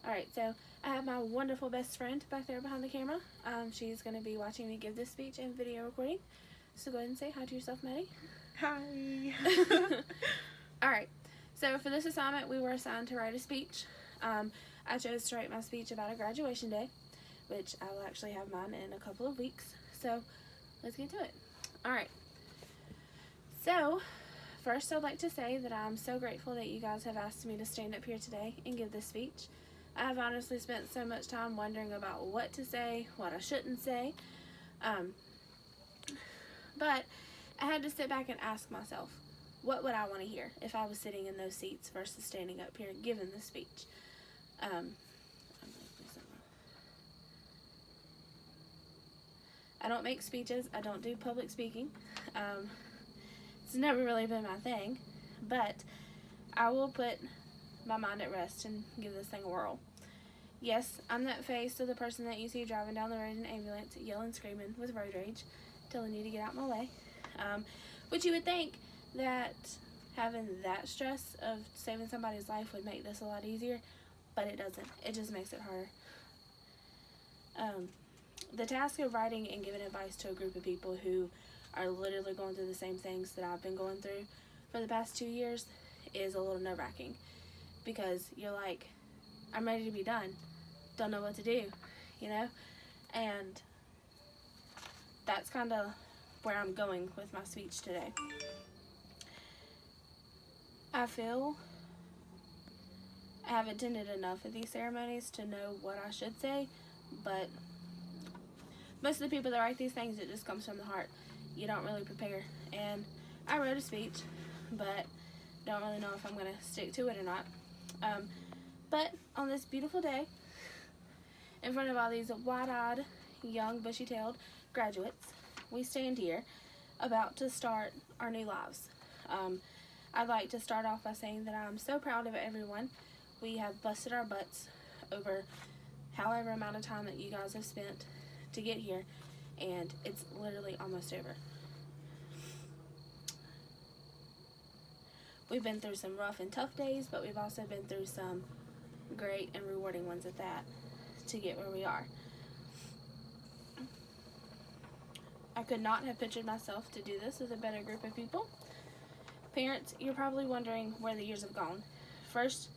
Alright, so I have my wonderful best friend back there behind the camera. She's going to be watching me give this speech and video recording. So go ahead and say hi to yourself, Maddie. Hi. Alright, so for this assignment, we were assigned to write a speech. I chose to write my speech about a graduation day, which I will actually have mine in a couple of weeks. So let's get to it. Alright, so first I'd like to say that I'm so grateful that you guys have asked me to stand up here today and give this speech. I've honestly spent so much time wondering about what to say, what I shouldn't say, but I had to sit back and ask myself, what would I want to hear if I was sitting in those seats versus standing up here giving the speech? I don't make speeches. I don't do public speaking. It's never really been my thing, but I will put my mind at rest and give this thing a whirl. Yes, I'm that face of the person that you see driving down the road in an ambulance, yelling, screaming with road rage, telling you to get out my way. Which you would think that having that stress of saving somebody's life would make this a lot easier, but it doesn't. It just makes it harder. The task of writing and giving advice to a group of people who are literally going through the same things that I've been going through for the past 2 years is a little nerve-wracking, because you're like, I'm ready to be done, don't know what to do, you know, and that's kind of where I'm going with my speech today. I feel I have attended enough of these ceremonies to know what I should say, but most of the people that write these things, it just comes from the heart. You don't really prepare. And I wrote a speech, but don't really know if I'm going to stick to it or not. But on this beautiful day, in front of all these wide-eyed, young, bushy-tailed graduates, we stand here about to start our new lives. I'd like to start off by saying that I'm so proud of everyone. We have busted our butts over however amount of time that you guys have spent to get here, and it's literally almost over. We've been through some rough and tough days, but we've also been through some great and rewarding ones at that to get where we are. I could not have pictured myself to do this with a better group of people. Parents, you're probably wondering where the years have gone. First,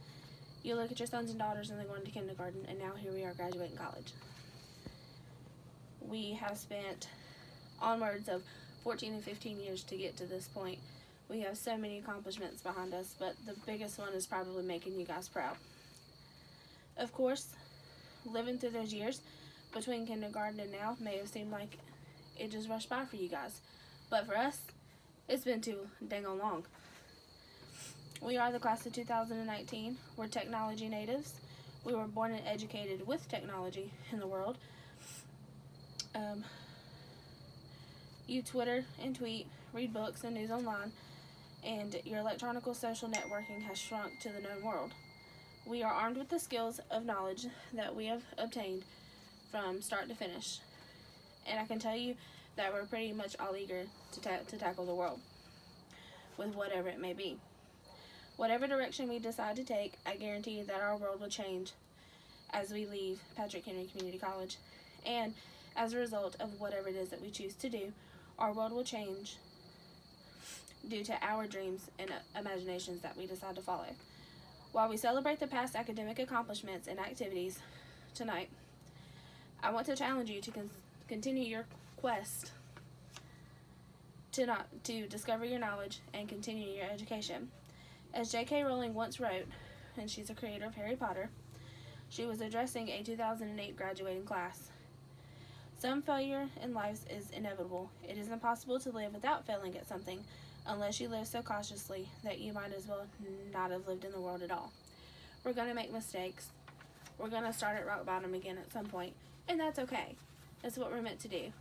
you look at your sons and daughters and they're going to kindergarten, and now here we are graduating college. We have spent onwards of 14 and 15 years to get to this point. We have so many accomplishments behind us, but the biggest one is probably making you guys proud. Of course, living through those years between kindergarten and now may have seemed like it just rushed by for you guys, but for us, it's been too dang on long. We are the class of 2019. We're technology natives. We were born and educated with technology in the world. You Twitter and tweet, read books and news online, and your electronic social networking has shrunk to the known world. We are armed with the skills of knowledge that we have obtained from start to finish, and I can tell you that we're pretty much all eager to tackle the world with whatever it may be. Whatever direction we decide to take, I guarantee that our world will change as we leave Patrick Henry Community College, and as a result of whatever it is that we choose to do, our world will change due to our dreams and imaginations that we decide to follow. While we celebrate the past academic accomplishments and activities tonight, I want to challenge you to continue your quest to discover your knowledge and continue your education. As J.K. Rowling once wrote, and she's a creator of Harry Potter, she was addressing a 2008 graduating class. Some failure in life is inevitable. It is impossible to live without failing at something unless you live so cautiously that you might as well not have lived in the world at all. We're going to make mistakes. We're going to start at rock bottom again at some point, and that's okay. That's what we're meant to do.